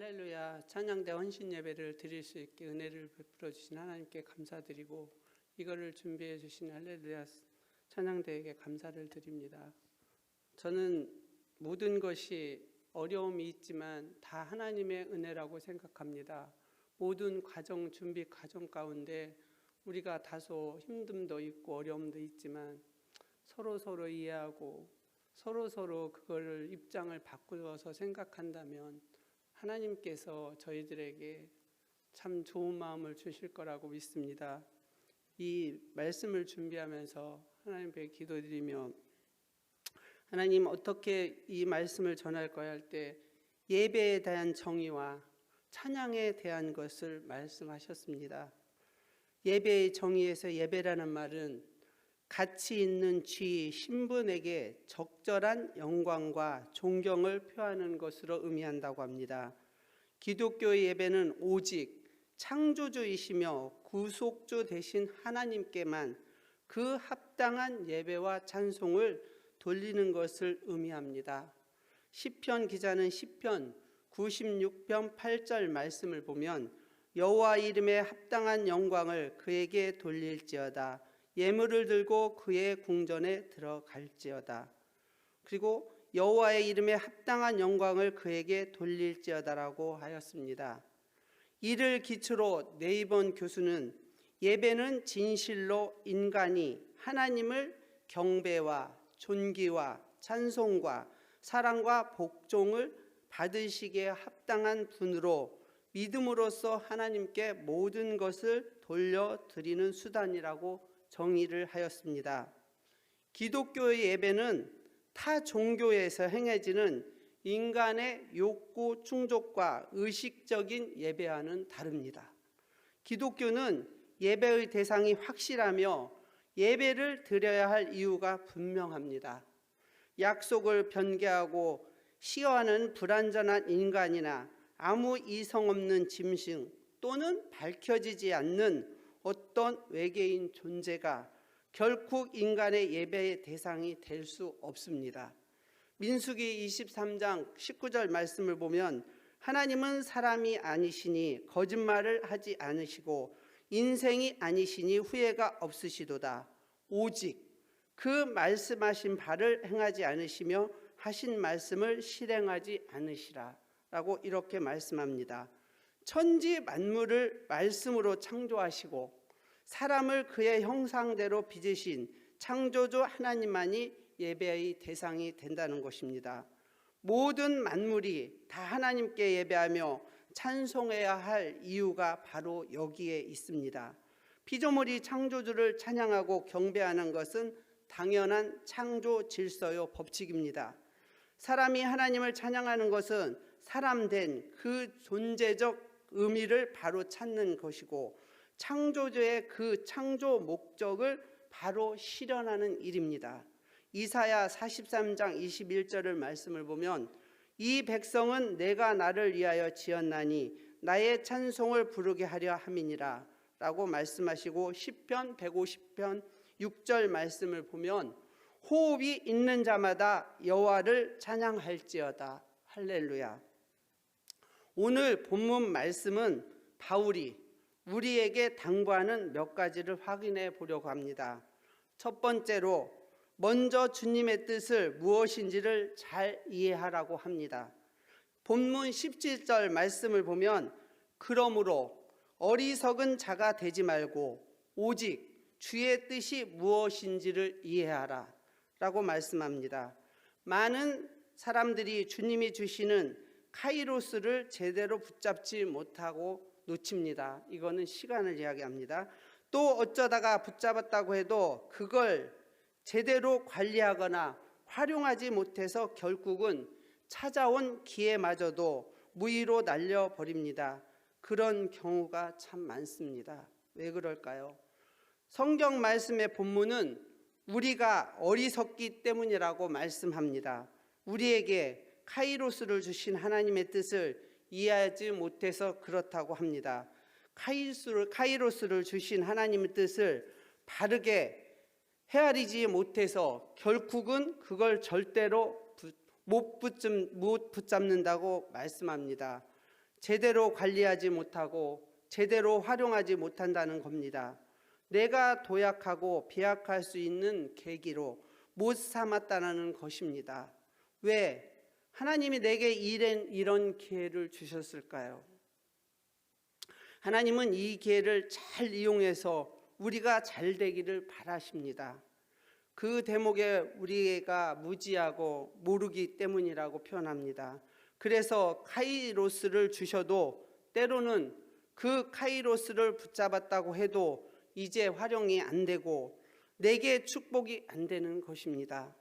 할렐루야. 찬양대 헌신 예배를 드릴 수 있게 은혜를 베풀어 주신 하나님께 감사드리고 이거를 준비해 주신 할렐루야 찬양대에게 감사를 드립니다. 저는 모든 것이 어려움이 있지만 다 하나님의 은혜라고 생각합니다. 모든 과정, 준비 과정 가운데 우리가 다소 힘듦도 있고 어려움도 있지만 서로 이해하고 서로 그거를 입장을 바꾸어서 생각한다면 하나님께서 저희들에게 참 좋은 마음을 주실 거라고 믿습니다. 이 말씀을 준비하면서 하나님께 기도드리며 하나님 어떻게 이 말씀을 전할까 할 때 예배에 대한 정의와 찬양에 대한 것을 말씀하셨습니다. 예배의 정의에서 예배라는 말은 가치 있는 지위, 신분에게 적절한 영광과 존경을 표하는 것으로 의미한다고 합니다. 기독교의 예배는 오직 창조주이시며 구속주 되신 하나님께만 그 합당한 예배와 찬송을 돌리는 것을 의미합니다. 시편 기자는 시편 96편 8절 말씀을 보면 여호와 이름에 합당한 영광을 그에게 돌릴지어다. 예물을 들고 그의 궁전에 들어갈지어다. 그리고 여호와의 이름에 합당한 영광을 그에게 돌릴지어다라고 하였습니다. 이를 기초로 네이번 교수는 예배는 진실로 인간이 하나님을 경배와 존귀와 찬송과 사랑과 복종을 받으시기에 합당한 분으로 믿음으로써 하나님께 모든 것을 돌려드리는 수단이라고 정의를 하였습니다. 기독교의 예배는 타 종교에서 행해지는 인간의 욕구 충족과 의식적인 예배와는 다릅니다. 기독교는 예배의 대상이 확실하며 예배를 드려야 할 이유가 분명합니다. 약속을 변개하고 시어하는 불완전한 인간이나 아무 이성 없는 짐승 또는 밝혀지지 않는 어떤 외계인 존재가 결코 인간의 예배의 대상이 될 수 없습니다. 민수기 23장 19절 말씀을 보면 하나님은 사람이 아니시니 거짓말을 하지 않으시고 인생이 아니시니 후회가 없으시도다. 오직 그 말씀하신 바를 행하지 않으시며 하신 말씀을 실행하지 않으시라 라고 이렇게 말씀합니다. 천지 만물을 말씀으로 창조하시고 사람을 그의 형상대로 빚으신 창조주 하나님만이 예배의 대상이 된다는 것입니다. 모든 만물이 다 하나님께 예배하며 찬송해야 할 이유가 바로 여기에 있습니다. 피조물이 창조주를 찬양하고 경배하는 것은 당연한 창조 질서요 법칙입니다. 사람이 하나님을 찬양하는 것은 사람된 그 존재적 의미를 바로 찾는 것이고 창조주의 그 창조 목적을 바로 실현하는 일입니다. 이사야 43장 21절을 말씀을 보면 이 백성은 내가 나를 위하여 지었나니 나의 찬송을 부르게 하려 함이니라 라고 말씀하시고 시편 150편 6절 말씀을 보면 호흡이 있는 자마다 여호와를 찬양할지어다. 할렐루야. 오늘 본문 말씀은 바울이 우리에게 당부하는 몇 가지를 확인해 보려고 합니다. 첫 번째로 먼저 주님의 뜻을 무엇인지를 잘 이해하라고 합니다. 본문 17절 말씀을 보면 그러므로 어리석은 자가 되지 말고 오직 주의 뜻이 무엇인지를 이해하라 라고 말씀합니다. 많은 사람들이 주님이 주시는 카이로스를 제대로 붙잡지 못하고 놓칩니다. 이거는 시간을 이야기합니다. 또 어쩌다가 붙잡았다고 해도 그걸 제대로 관리하거나 활용하지 못해서 결국은 찾아온 기회마저도 무의로 날려버립니다. 그런 경우가 참 많습니다. 왜 그럴까요? 성경 말씀의 본문은 우리가 어리석기 때문이라고 말씀합니다. 우리에게 카이로스를 주신 하나님의 뜻을 이해하지 못해서 그렇다고 합니다. 카이로스를 주신 하나님의 뜻을 바르게 헤아리지 못해서 결국은 그걸 절대로 못 붙잡는다고 말씀합니다. 제대로 관리하지 못하고 제대로 활용하지 못한다는 겁니다. 내가 도약하고 비약할 수 있는 계기로 못 삼았다는 것입니다. 왜? 하나님이 내게 이런 기회를 주셨을까요? 하나님은 이 기회를 잘 이용해서 우리가 잘 되기를 바라십니다. 그 대목에 우리가 무지하고 모르기 때문이라고 표현합니다. 그래서 카이로스를 주셔도 때로는 그 카이로스를 붙잡았다고 해도 이제 활용이 안 되고 내게 축복이 안 되는 것입니다.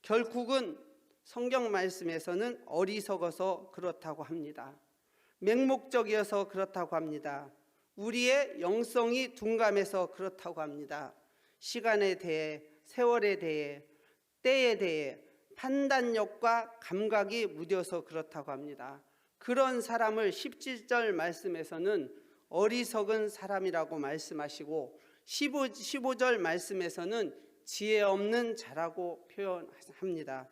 결국은 성경 말씀에서는 어리석어서 그렇다고 합니다. 맹목적이어서 그렇다고 합니다. 우리의 영성이 둔감해서 그렇다고 합니다. 시간에 대해, 세월에 대해, 때에 대해 판단력과 감각이 무뎌서 그렇다고 합니다. 그런 사람을 17절 말씀에서는 어리석은 사람이라고 말씀하시고 15절 말씀에서는 지혜 없는 자라고 표현합니다.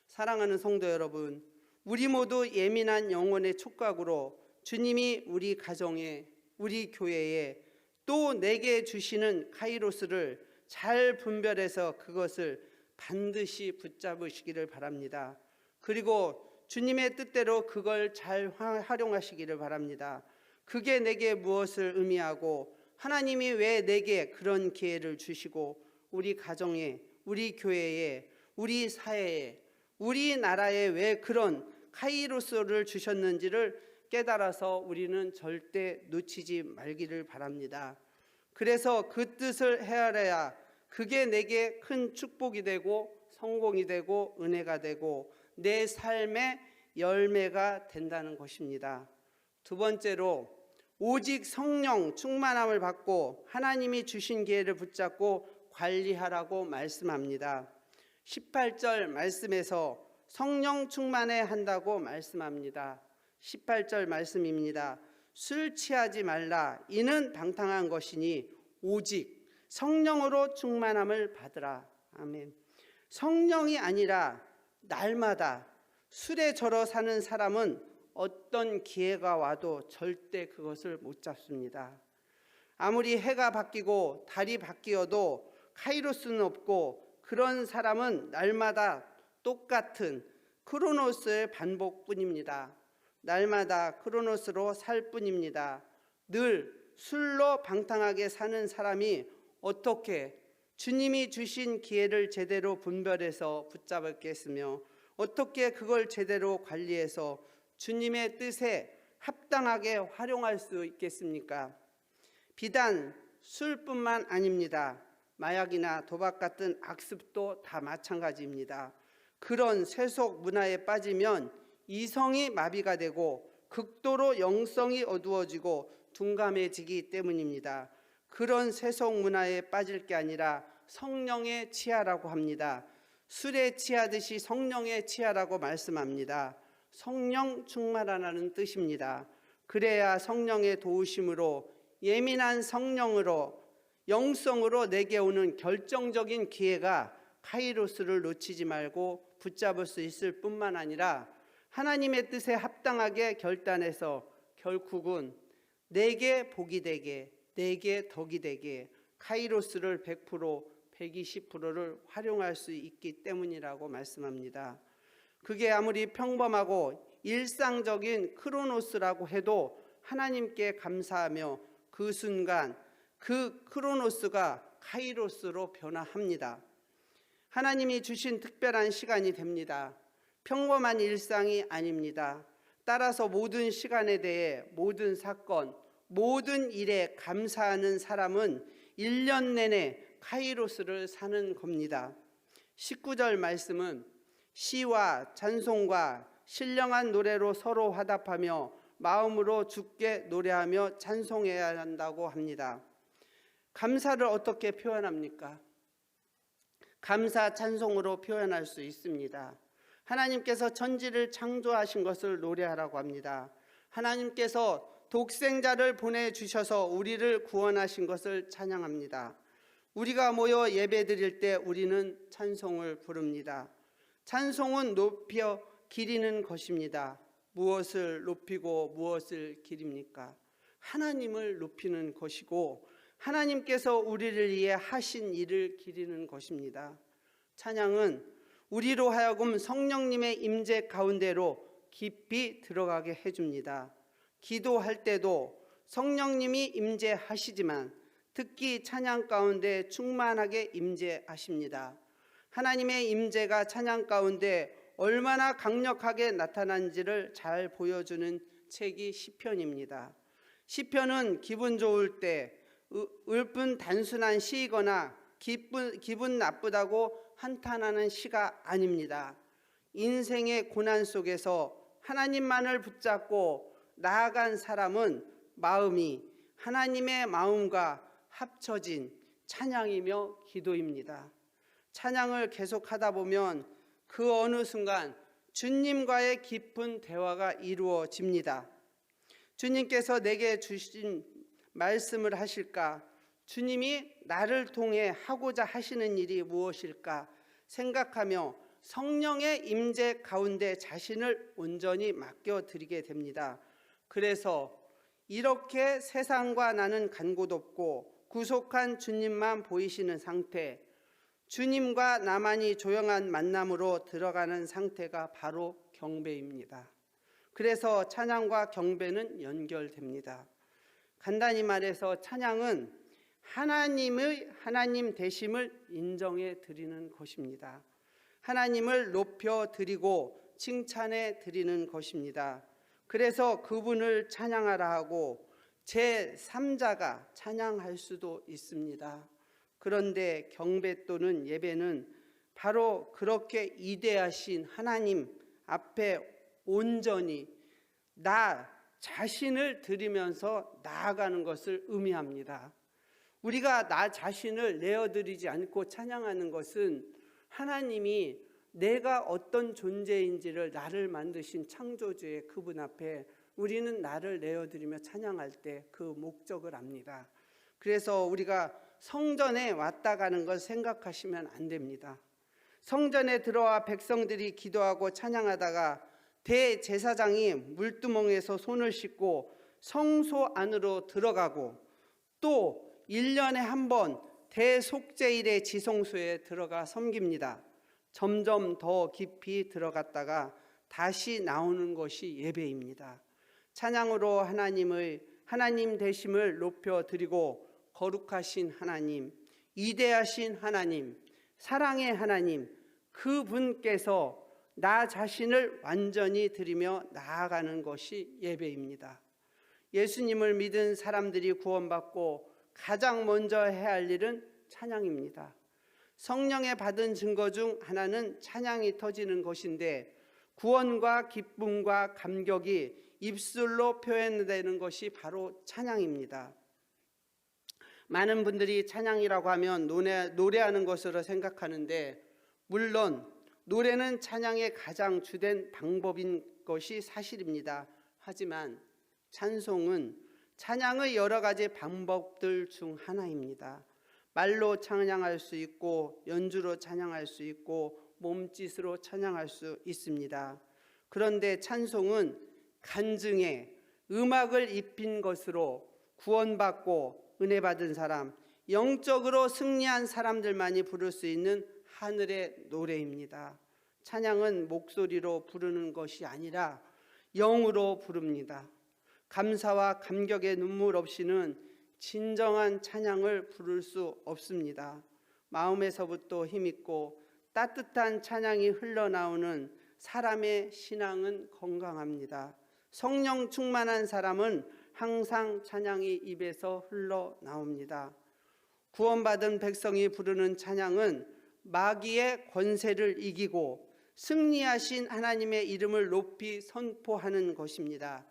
사랑하는 성도 여러분, 우리 모두 예민한 영혼의 촉각으로 주님이 우리 가정에, 우리 교회에 또 내게 주시는 카이로스를 잘 분별해서 그것을 반드시 붙잡으시기를 바랍니다. 그리고 주님의 뜻대로 그걸 잘 활용하시기를 바랍니다. 그게 내게 무엇을 의미하고 하나님이 왜 내게 그런 기회를 주시고 우리 가정에, 우리 교회에, 우리 사회에, 우리나라에 왜 그런 카이로스를 주셨는지를 깨달아서 우리는 절대 놓치지 말기를 바랍니다. 그래서 그 뜻을 헤아려야 그게 내게 큰 축복이 되고 성공이 되고 은혜가 되고 내 삶의 열매가 된다는 것입니다. 두 번째로 오직 성령 충만함을 받고 하나님이 주신 기회를 붙잡고 관리하라고 말씀합니다. 18절 말씀에서 성령 충만해 한다고 말씀합니다. 18절 말씀입니다. 술 취하지 말라. 이는 방탕한 것이니 오직 성령으로 충만함을 받으라. 아멘. 성령이 아니라 날마다 술에 절어 사는 사람은 어떤 기회가 와도 절대 그것을 못 잡습니다. 아무리 해가 바뀌고 달이 바뀌어도 카이로스는 없고 그런 사람은 날마다 똑같은 크로노스의 반복뿐입니다. 날마다 크로노스로 살 뿐입니다. 늘 술로 방탕하게 사는 사람이 어떻게 주님이 주신 기회를 제대로 분별해서 붙잡았겠으며 어떻게 그걸 제대로 관리해서 주님의 뜻에 합당하게 활용할 수 있겠습니까? 비단 술뿐만 아닙니다. 마약이나 도박 같은 악습도 다 마찬가지입니다. 그런 세속 문화에 빠지면 이성이 마비가 되고 극도로 영성이 어두워지고 둔감해지기 때문입니다. 그런 세속 문화에 빠질 게 아니라 성령에 취하라고 합니다. 술에 취하듯이 성령에 취하라고 말씀합니다. 성령 충만하라는 뜻입니다. 그래야 성령의 도우심으로 예민한 성령으로 영성으로 내게 오는 결정적인 기회가 카이로스를 놓치지 말고 붙잡을 수 있을 뿐만 아니라 하나님의 뜻에 합당하게 결단해서 결국은 내게 복이 되게, 내게 덕이 되게 카이로스를 100%, 120%를 활용할 수 있기 때문이라고 말씀합니다. 그게 아무리 평범하고 일상적인 크로노스라고 해도 하나님께 감사하며 그 순간 그 크로노스가 카이로스로 변화합니다. 하나님이 주신 특별한 시간이 됩니다. 평범한 일상이 아닙니다. 따라서 모든 시간에 대해 모든 사건, 모든 일에 감사하는 사람은 1년 내내 카이로스를 사는 겁니다. 19절 말씀은 시와 찬송과 신령한 노래로 서로 화답하며 마음으로 주께 노래하며 찬송해야 한다고 합니다. 감사를 어떻게 표현합니까? 감사 찬송으로 표현할 수 있습니다. 하나님께서 천지를 창조하신 것을 노래하라고 합니다. 하나님께서 독생자를 보내주셔서 우리를 구원하신 것을 찬양합니다. 우리가 모여 예배드릴 때 우리는 찬송을 부릅니다. 찬송은 높여 기리는 것입니다. 무엇을 높이고 무엇을 기립니까? 하나님을 높이는 것이고 하나님께서 우리를 위해 하신 일을 기리는 것입니다. 찬양은 우리로 하여금 성령님의 임재 가운데로 깊이 들어가게 해줍니다. 기도할 때도 성령님이 임재하시지만 특히 찬양 가운데 충만하게 임재하십니다. 하나님의 임재가 찬양 가운데 얼마나 강력하게 나타난지를 잘 보여주는 책이 시편입니다. 시편은 기분 좋을 때 읊은 단순한 시이거나 기분 나쁘다고 한탄하는 시가 아닙니다. 인생의 고난 속에서 하나님만을 붙잡고 나아간 사람은 마음이 하나님의 마음과 합쳐진 찬양이며 기도입니다. 찬양을 계속하다 보면 그 어느 순간 주님과의 깊은 대화가 이루어집니다. 주님께서 내게 주신 말씀을 하실까? 주님이 나를 통해 하고자 하시는 일이 무엇일까? 생각하며 성령의 임재 가운데 자신을 온전히 맡겨드리게 됩니다. 그래서 이렇게 세상과 나는 간 곳 없고 구속한 주님만 보이시는 상태, 주님과 나만이 조용한 만남으로 들어가는 상태가 바로 경배입니다. 그래서 찬양과 경배는 연결됩니다. 간단히 말해서 찬양은 하나님 되심을 인정해 드리는 것입니다. 하나님을 높여 드리고 칭찬해 드리는 것입니다. 그래서 그분을 찬양하라 하고 제3자가 찬양할 수도 있습니다. 그런데 경배 또는 예배는 바로 그렇게 이대하신 하나님 앞에 온전히 나 자신을 드리면서 나아가는 것을 의미합니다. 우리가 나 자신을 내어드리지 않고 찬양하는 것은 하나님이 내가 어떤 존재인지를 나를 만드신 창조주의 그분 앞에 우리는 나를 내어드리며 찬양할 때 그 목적을 압니다. 그래서 우리가 성전에 왔다 가는 걸 생각하시면 안 됩니다. 성전에 들어와 백성들이 기도하고 찬양하다가 대제사장이 물두멍에서 손을 씻고 성소 안으로 들어가고 또 1년에 한 번 대속죄일의 지성소에 들어가 섬깁니다. 점점 더 깊이 들어갔다가 다시 나오는 것이 예배입니다. 찬양으로 하나님 되심을 높여드리고 거룩하신 하나님, 위대하신 하나님, 사랑의 하나님, 그분께서 나 자신을 완전히 드리며 나아가는 것이 예배입니다. 예수님을 믿은 사람들이 구원받고 가장 먼저 해야 할 일은 찬양입니다. 성령에 받은 증거 중 하나는 찬양이 터지는 것인데 구원과 기쁨과 감격이 입술로 표현되는 것이 바로 찬양입니다. 많은 분들이 찬양이라고 하면 노래하는 것으로 생각하는데 물론 노래는 찬양의 가장 주된 방법인 것이 사실입니다. 하지만 찬송은 찬양의 여러 가지 방법들 중 하나입니다. 말로 찬양할 수 있고 연주로 찬양할 수 있고 몸짓으로 찬양할 수 있습니다. 그런데 찬송은 간증에 음악을 입힌 것으로 구원받고 은혜 받은 사람, 영적으로 승리한 사람들만이 부를 수 있는 하늘의 노래입니다. 찬양은 목소리로 부르는 것이 아니라 영으로 부릅니다. 감사와 감격의 눈물 없이는 진정한 찬양을 부를 수 없습니다. 마음에서부터 힘있고 따뜻한 찬양이 흘러나오는 사람의 신앙은 건강합니다. 성령 충만한 사람은 항상 찬양이 입에서 흘러나옵니다. 구원받은 백성이 부르는 찬양은 마귀의 권세를 이기고 승리하신 하나님의 이름을 높이 선포하는 것입니다.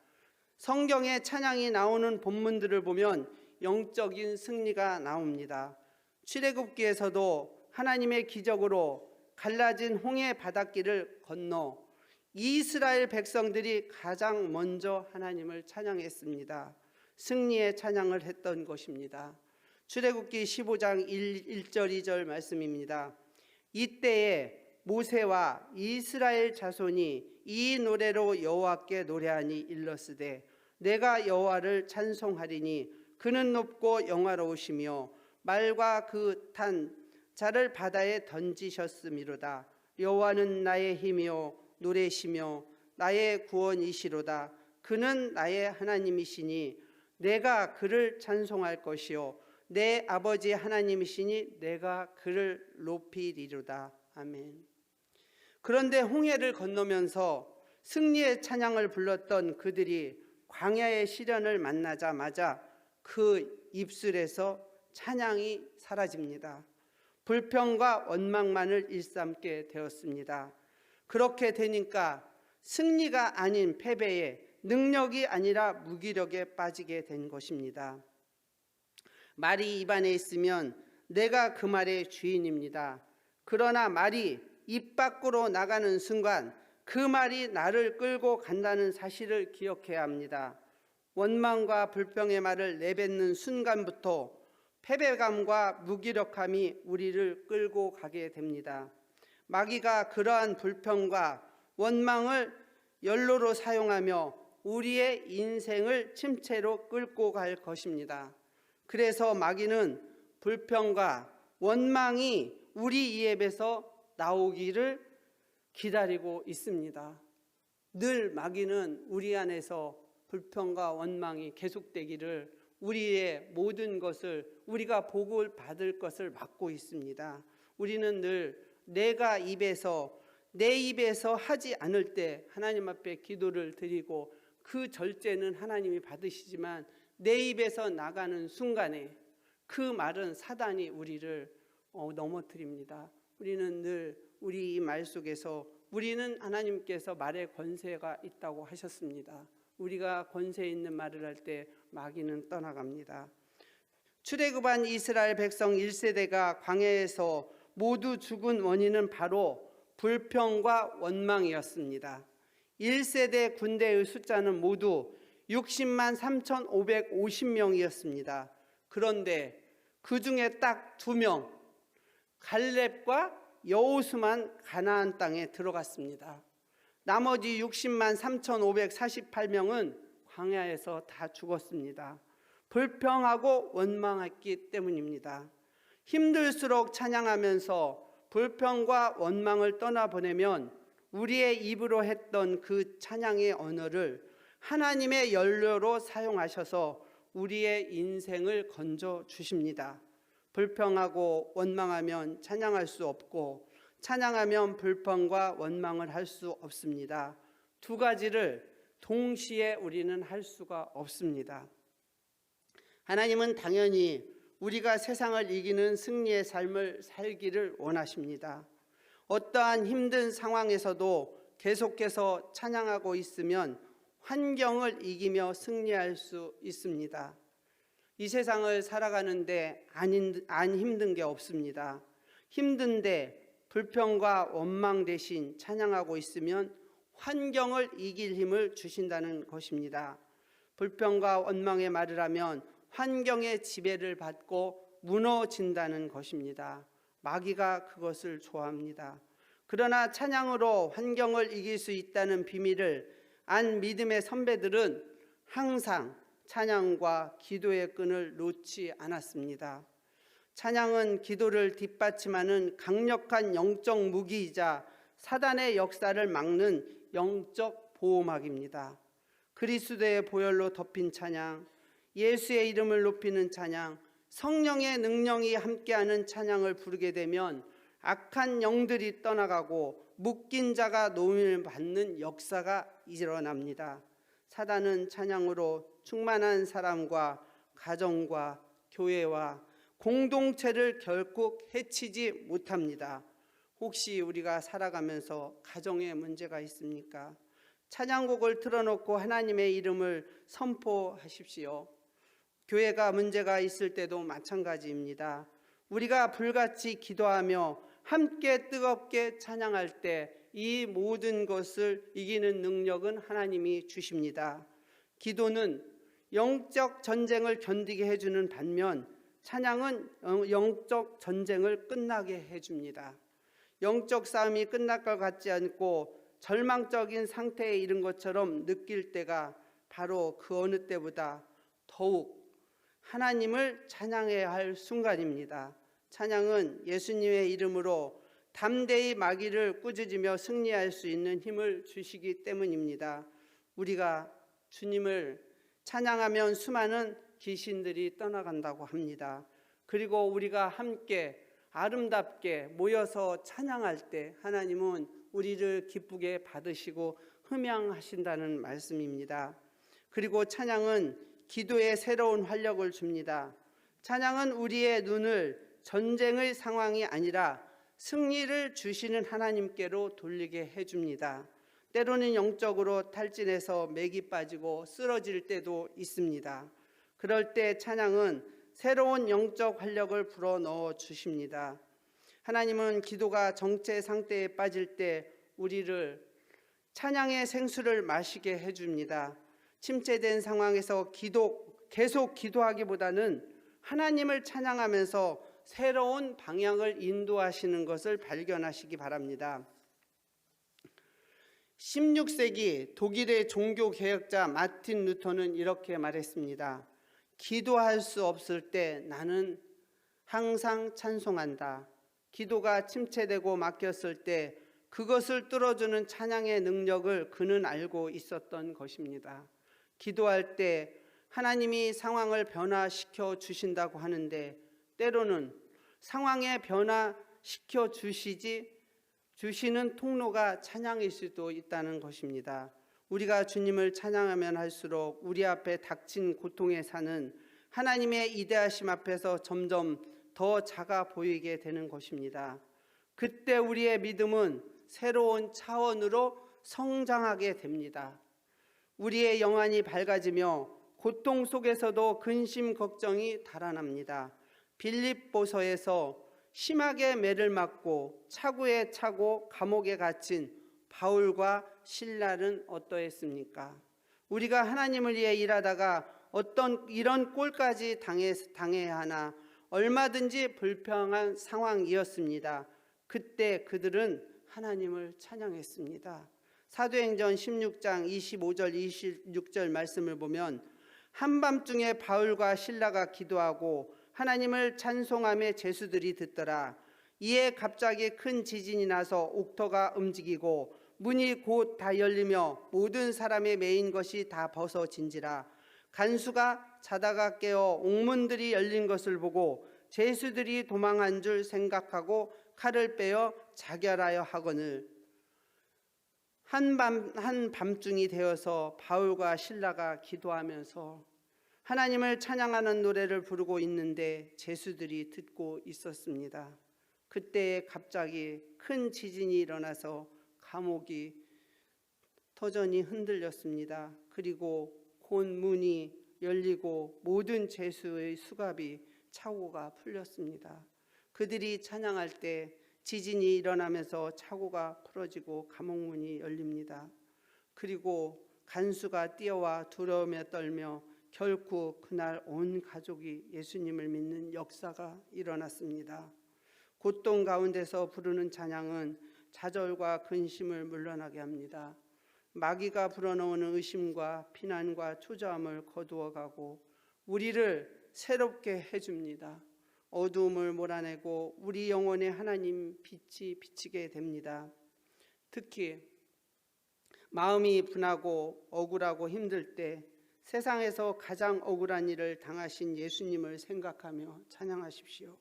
성경에 찬양이 나오는 본문들을 보면 영적인 승리가 나옵니다. 출애굽기에서도 하나님의 기적으로 갈라진 홍해 바닷길을 건너 이스라엘 백성들이 가장 먼저 하나님을 찬양했습니다. 승리의 찬양을 했던 것입니다. 출애굽기 15장 1절 2절 말씀입니다. 이때에 모세와 이스라엘 자손이 이 노래로 여호와께 노래하니 일러스되 내가 여호와를 찬송하리니 그는 높고 영화로우시며 말과 그 탄 자를 바다에 던지셨음이로다. 여호와는 나의 힘이요 노래시며 나의 구원이시로다. 그는 나의 하나님이시니 내가 그를 찬송할 것이요 내 아버지 하나님이시니 내가 그를 높이리로다. 아멘. 그런데 홍해를 건너면서 승리의 찬양을 불렀던 그들이 광야의 시련을 만나자마자 그 입술에서 찬양이 사라집니다. 불평과 원망만을 일삼게 되었습니다. 그렇게 되니까 승리가 아닌 패배에, 능력이 아니라 무기력에 빠지게 된 것입니다. 말이 입안에 있으면 내가 그 말의 주인입니다. 그러나 말이 입 밖으로 나가는 순간 그 말이 나를 끌고 간다는 사실을 기억해야 합니다. 원망과 불평의 말을 내뱉는 순간부터 패배감과 무기력함이 우리를 끌고 가게 됩니다. 마귀가 그러한 불평과 원망을 연료로 사용하며 우리의 인생을 침체로 끌고 갈 것입니다. 그래서 마귀는 불평과 원망이 우리 입에서 나오기를 기다리고 있습니다. 늘 마귀는 우리 안에서 불평과 원망이 계속되기를, 우리의 모든 것을, 우리가 복을 받을 것을 막고 있습니다. 우리는 늘 내가 내 입에서 하지 않을 때 하나님 앞에 기도를 드리고 그 절제는 하나님이 받으시지만 내 입에서 나가는 순간에 그 말은 사단이 우리를 넘어뜨립니다. 우리는 늘 우리 말 속에서 우리는 하나님께서 말에 권세가 있다고 하셨습니다. 우리가 권세 있는 말을 할 때 마귀는 떠나갑니다. 출애굽한 이스라엘 백성 1세대가 광야에서 모두 죽은 원인은 바로 불평과 원망이었습니다. 1세대 군대의 숫자는 모두 60만 3,550명이었습니다. 그런데 그 중에 딱 2명, 갈렙과 여호수만 가나안 땅에 들어갔습니다. 나머지 60만 3,548명은 광야에서 다 죽었습니다. 불평하고 원망했기 때문입니다. 힘들수록 찬양하면서 불평과 원망을 떠나보내면 우리의 입으로 했던 그 찬양의 언어를 하나님의 연료로 사용하셔서 우리의 인생을 건져 주십니다. 불평하고 원망하면 찬양할 수 없고, 찬양하면 불평과 원망을 할 수 없습니다. 두 가지를 동시에 우리는 할 수가 없습니다. 하나님은 당연히 우리가 세상을 이기는 승리의 삶을 살기를 원하십니다. 어떠한 힘든 상황에서도 계속해서 찬양하고 있으면 환경을 이기며 승리할 수 있습니다. 이 세상을 살아가는데 안 힘든 게 없습니다. 힘든데 불평과 원망 대신 찬양하고 있으면 환경을 이길 힘을 주신다는 것입니다. 불평과 원망의 말을 하면 환경의 지배를 받고 무너진다는 것입니다. 마귀가 그것을 좋아합니다. 그러나 찬양으로 환경을 이길 수 있다는 비밀을 안 믿음의 선배들은 항상 찬양과 기도의 끈을 놓지 않았습니다. 찬양은 기도를 뒷받침하는 강력한 영적 무기이자 사단의 역사를 막는 영적 보호막입니다. 그리스도의 보혈로 덮인 찬양, 예수의 이름을 높이는 찬양, 성령의 능력이 함께하는 찬양을 부르게 되면 악한 영들이 떠나가고 묶인 자가 노임을 받는 역사가 일어납니다. 사단은 찬양으로 충만한 사람과 가정과 교회와 공동체를 결코 해치지 못합니다. 혹시 우리가 살아가면서 가정에 문제가 있습니까? 찬양곡을 틀어놓고 하나님의 이름을 선포하십시오. 교회가 문제가 있을 때도 마찬가지입니다. 우리가 불같이 기도하며 함께 뜨겁게 찬양할 때 이 모든 것을 이기는 능력은 하나님이 주십니다. 기도는 영적 전쟁을 견디게 해주는 반면 찬양은 영적 전쟁을 끝나게 해줍니다. 영적 싸움이 끝날 것 같지 않고 절망적인 상태에 이른 것처럼 느낄 때가 바로 그 어느 때보다 더욱 하나님을 찬양해야 할 순간입니다. 찬양은 예수님의 이름으로 담대히 마귀를 꾸짖으며 승리할 수 있는 힘을 주시기 때문입니다. 우리가 주님을 찬양하면 수많은 귀신들이 떠나간다고 합니다. 그리고 우리가 함께 아름답게 모여서 찬양할 때 하나님은 우리를 기쁘게 받으시고 흠양하신다는 말씀입니다. 그리고 찬양은 기도에 새로운 활력을 줍니다. 찬양은 우리의 눈을 전쟁의 상황이 아니라 승리를 주시는 하나님께로 돌리게 해줍니다. 때로는 영적으로 탈진해서 맥이 빠지고 쓰러질 때도 있습니다. 그럴 때 찬양은 새로운 영적 활력을 불어넣어 주십니다. 하나님은 기도가 정체 상태에 빠질 때 우리를 찬양의 생수를 마시게 해줍니다. 침체된 상황에서 계속 기도하기보다는 하나님을 찬양하면서 새로운 방향을 인도하시는 것을 발견하시기 바랍니다. 16세기 독일의 종교개혁자 마틴 루터는 이렇게 말했습니다. 기도할 수 없을 때 나는 항상 찬송한다. 기도가 침체되고 막혔을 때 그것을 뚫어주는 찬양의 능력을 그는 알고 있었던 것입니다. 기도할 때 하나님이 상황을 변화시켜 주신다고 하는데 때로는 상황에 변화시켜 주시는 통로가 찬양일 수도 있다는 것입니다. 우리가 주님을 찬양하면 할수록 우리 앞에 닥친 고통의 산은 하나님의 이대하심 앞에서 점점 더 작아 보이게 되는 것입니다. 그때 우리의 믿음은 새로운 차원으로 성장하게 됩니다. 우리의 영안이 밝아지며 고통 속에서도 근심 걱정이 달아납니다. 빌립보서에서 심하게 매를 맞고 차고에 차고 감옥에 갇힌 바울과 실라는 어떠했습니까? 우리가 하나님을 위해 일하다가 어떤 이런 꼴까지 당해야 하나 얼마든지 불평한 상황이었습니다. 그때 그들은 하나님을 찬양했습니다. 사도행전 16장 25절 26절 말씀을 보면 한밤중에 바울과 실라가 기도하고 하나님을 찬송하며 제수들이 듣더라. 이에 갑자기 큰 지진이 나서 옥토가 움직이고 문이 곧 다 열리며 모든 사람의 매인 것이 다 벗어진지라. 간수가 자다가 깨어 옥문들이 열린 것을 보고 제수들이 도망한 줄 생각하고 칼을 빼어 자결하여 하거늘 한밤중이 되어서 바울과 실라가 기도하면서 하나님을 찬양하는 노래를 부르고 있는데 제수들이 듣고 있었습니다. 그때 갑자기 큰 지진이 일어나서 감옥이 터전이 흔들렸습니다. 그리고 곧 문이 열리고 모든 제수의 수갑이 차고가 풀렸습니다. 그들이 찬양할 때 지진이 일어나면서 차고가 풀어지고 감옥문이 열립니다. 그리고 간수가 뛰어와 두려움에 떨며 결코 그날 온 가족이 예수님을 믿는 역사가 일어났습니다. 고통 가운데서 부르는 찬양은 좌절과 근심을 물러나게 합니다. 마귀가 불어넣는 의심과 비난과 초조함을 거두어가고 우리를 새롭게 해줍니다. 어두움을 몰아내고 우리 영혼에 하나님 빛이 비치게 됩니다. 특히 마음이 분하고 억울하고 힘들 때 세상에서 가장 억울한 일을 당하신 예수님을 생각하며 찬양하십시오.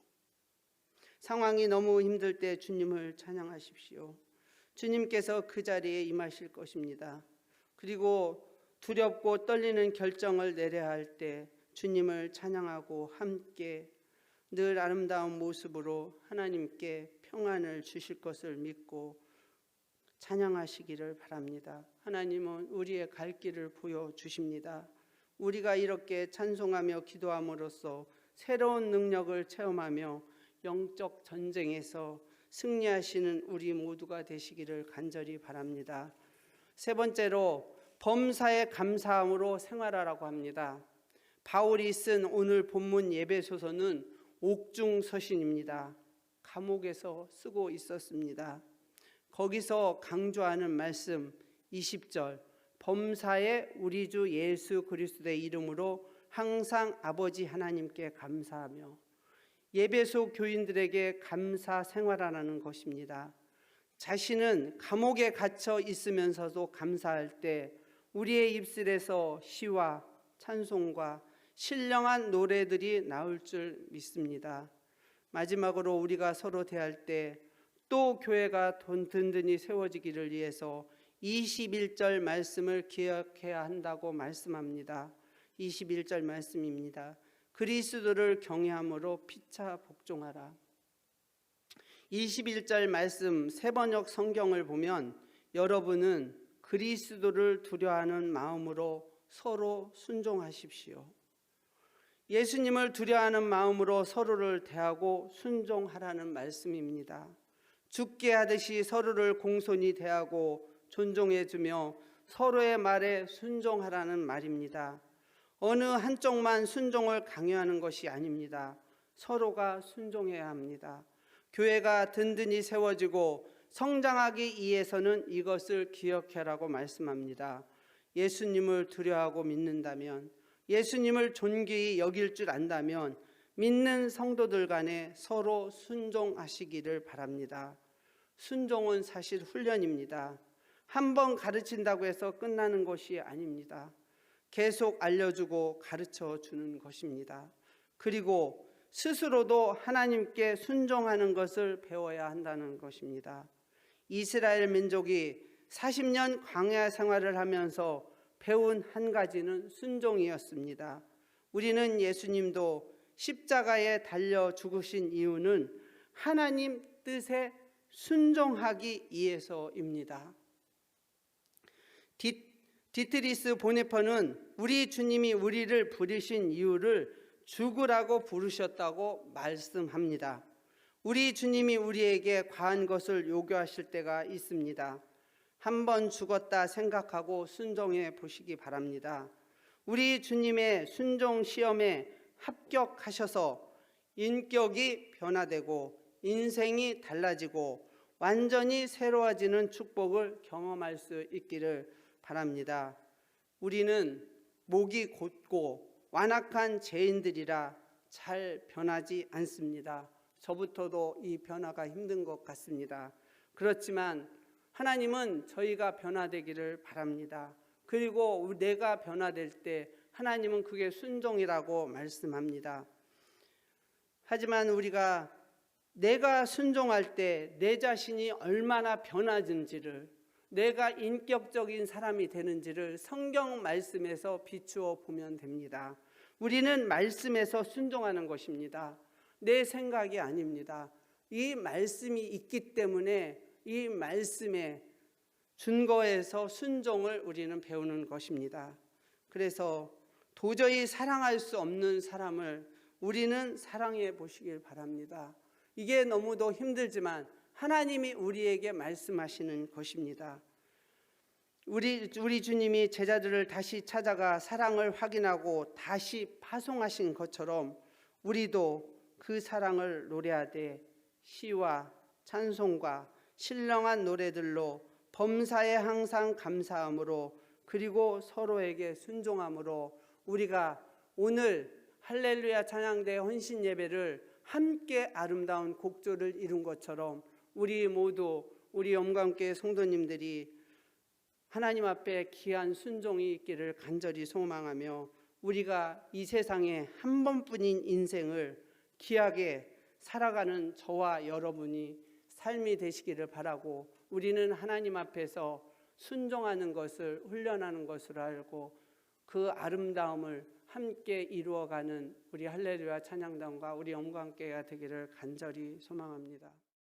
상황이 너무 힘들 때 주님을 찬양하십시오. 주님께서 그 자리에 임하실 것입니다. 그리고 두렵고 떨리는 결정을 내려야 할 때 주님을 찬양하고 함께 늘 아름다운 모습으로 하나님께 평안을 주실 것을 믿고 찬양하시기를 바랍니다. 하나님은 우리의 갈 길을 보여주십니다. 우리가 이렇게 찬송하며 기도함으로써 새로운 능력을 체험하며 영적 전쟁에서 승리하시는 우리 모두가 되시기를 간절히 바랍니다. 세 번째로 범사에 감사함으로 생활하라고 합니다. 바울이 쓴 오늘 본문 예배소서는 옥중 서신입니다. 감옥에서 쓰고 있었습니다. 거기서 강조하는 말씀 20절, 범사에 우리 주 예수 그리스도의 이름으로 항상 아버지 하나님께 감사하며, 예배소 교인들에게 감사 생활하라는 것입니다. 자신은 감옥에 갇혀 있으면서도 감사할 때 우리의 입술에서 시와 찬송과 신령한 노래들이 나올 줄 믿습니다. 마지막으로 우리가 서로 대할 때 또 교회가 든든히 세워지기를 위해서 21절 말씀을 기억해야 한다고 말씀합니다. 21절 말씀입니다. 그리스도를 경외함으로 피차 복종하라. 21절 말씀 세번역 성경을 보면 여러분은 그리스도를 두려워하는 마음으로 서로 순종하십시오. 예수님을 두려워하는 마음으로 서로를 대하고 순종하라는 말씀입니다. 죽게 하듯이 서로를 공손히 대하고 존중해주며 서로의 말에 순종하라는 말입니다. 어느 한쪽만 순종을 강요하는 것이 아닙니다. 서로가 순종해야 합니다. 교회가 든든히 세워지고 성장하기 위해서는 이것을 기억해라고 말씀합니다. 예수님을 두려워하고 믿는다면, 예수님을 존귀히 여길 줄 안다면 믿는 성도들 간에 서로 순종하시기를 바랍니다. 순종은 사실 훈련입니다. 한 번 가르친다고 해서 끝나는 것이 아닙니다. 계속 알려주고 가르쳐 주는 것입니다. 그리고 스스로도 하나님께 순종하는 것을 배워야 한다는 것입니다. 이스라엘 민족이 40년 광야 생활을 하면서 배운 한 가지는 순종이었습니다. 우리는 예수님도 십자가에 달려 죽으신 이유는 하나님 뜻에 순종하기 위해서입니다. 디트리스 보네퍼는 우리 주님이 우리를 부르신 이유를 죽으라고 부르셨다고 말씀합니다. 우리 주님이 우리에게 과한 것을 요구하실 때가 있습니다. 한번 죽었다 생각하고 순종해 보시기 바랍니다. 우리 주님의 순종 시험에 합격하셔서 인격이 변화되고 인생이 달라지고 완전히 새로워지는 축복을 경험할 수 있기를 바랍니다. 우리는 목이 곧고 완악한 죄인들이라 잘 변하지 않습니다. 저부터도 이 변화가 힘든 것 같습니다. 그렇지만 하나님은 저희가 변화되기를 바랍니다. 그리고 내가 변화될 때 하나님은 그게 순종이라고 말씀합니다. 하지만 우리가 내가 순종할 때 내 자신이 얼마나 변화진지를, 내가 인격적인 사람이 되는지를 성경 말씀에서 비추어 보면 됩니다. 우리는 말씀에서 순종하는 것입니다. 내 생각이 아닙니다. 이 말씀이 있기 때문에 이 말씀의 준거에서 순종을 우리는 배우는 것입니다. 그래서 도저히 사랑할 수 없는 사람을 우리는 사랑해 보시길 바랍니다. 이게 너무도 힘들지만 하나님이 우리에게 말씀하시는 것입니다. 우리 주님이 제자들을 다시 찾아가 사랑을 확인하고 다시 파송하신 것처럼 우리도 그 사랑을 노래하되 시와 찬송과 신령한 노래들로 범사에 항상 감사함으로 그리고 서로에게 순종함으로 우리가 오늘 할렐루야 찬양대 헌신 예배를 함께 아름다운 곡조를 이룬 것처럼 우리 모두 우리 영광교회 성도님들이 하나님 앞에 귀한 순종이 있기를 간절히 소망하며 우리가 이 세상에 한 번뿐인 인생을 귀하게 살아가는 저와 여러분이 삶이 되시기를 바라고 우리는 하나님 앞에서 순종하는 것을 훈련하는 것으로 알고 그 아름다움을 함께 이루어가는 우리 할렐루야 찬양단과 우리 영광교회가 되기를 간절히 소망합니다.